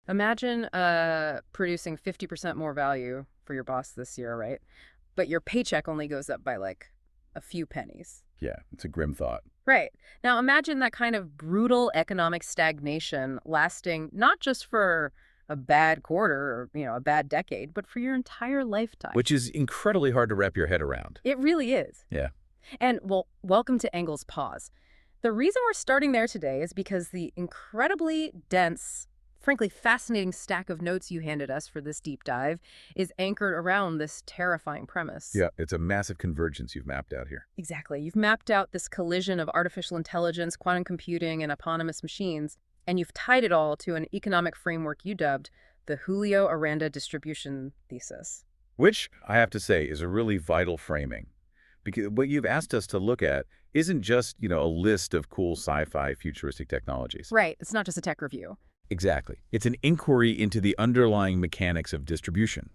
Imagine producing 50% more value for your boss this year, right? But your paycheck only goes up by like a few pennies. Yeah, it's a grim thought. Right. Now imagine that kind of brutal economic stagnation lasting not just for a bad quarter or, a bad decade, but for your entire lifetime. Which is incredibly hard to wrap your head around. It really is. Yeah. And, well, welcome to Engel's Pause. The reason we're starting there today is because the incredibly dense, frankly fascinating stack of notes you handed us for this deep dive is anchored around this terrifying premise. Yeah, it's a massive convergence you've mapped out here. Exactly. You've mapped out this collision of artificial intelligence, quantum computing, and eponymous machines, and you've tied it all to an economic framework you dubbed the Julio Aranda distribution thesis. Which, I have to say, is a really vital framing. Because what you've asked us to look at isn't just, a list of cool sci-fi futuristic technologies. Right. It's not just a tech review. Exactly. It's an inquiry into the underlying mechanics of distribution.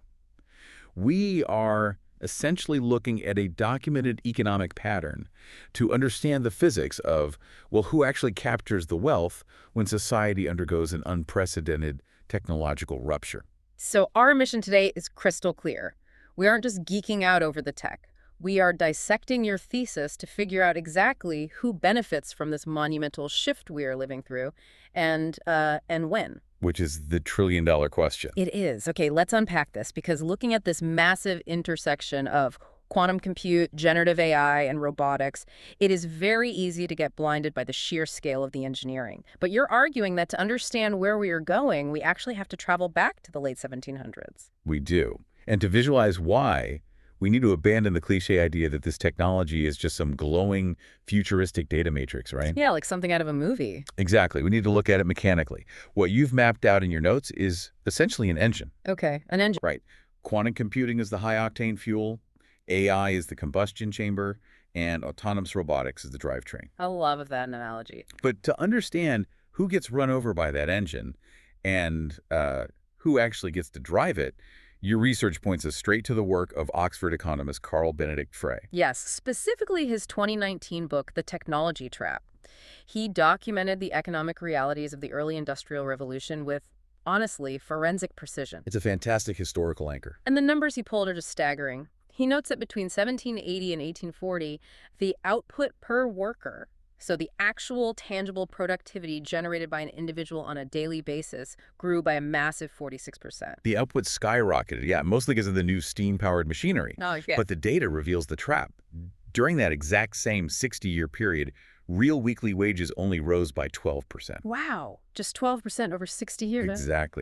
We are essentially looking at a documented economic pattern to understand the physics of, well, who actually captures the wealth when society undergoes an unprecedented technological rupture. So our mission today is crystal clear. We aren't just geeking out over the tech. We are dissecting your thesis to figure out exactly who benefits from this monumental shift we are living through and when. Which is the trillion-dollar question. It is. Okay, let's unpack this because looking at this massive intersection of quantum compute, generative AI, and robotics, it is very easy to get blinded by the sheer scale of the engineering. But you're arguing that to understand where we are going, we actually have to travel back to the late 1700s. We do. And to visualize why, we need to abandon the cliche idea that this technology is just some glowing, futuristic data matrix, right? Yeah, like something out of a movie. Exactly. We need to look at it mechanically. What you've mapped out in your notes is essentially an engine. Okay, an engine. Right. Quantum computing is the high-octane fuel, AI is the combustion chamber, and autonomous robotics is the drivetrain. I love that analogy. But to understand who gets run over by that engine and who actually gets to drive it, your research points us straight to the work of Oxford economist Carl Benedict Frey. Yes, specifically his 2019 book, The Technology Trap. He documented the economic realities of the early Industrial Revolution with, honestly, forensic precision. It's a fantastic historical anchor. And the numbers he pulled are just staggering. He notes that between 1780 and 1840, the output per worker, so the actual tangible productivity generated by an individual on a daily basis, grew by a massive 46%. The output skyrocketed, yeah, mostly because of the new steam-powered machinery. Oh, yeah. But the data reveals the trap. During that exact same 60-year period, real weekly wages only rose by 12%. Wow, just 12% over 60 years. Exactly.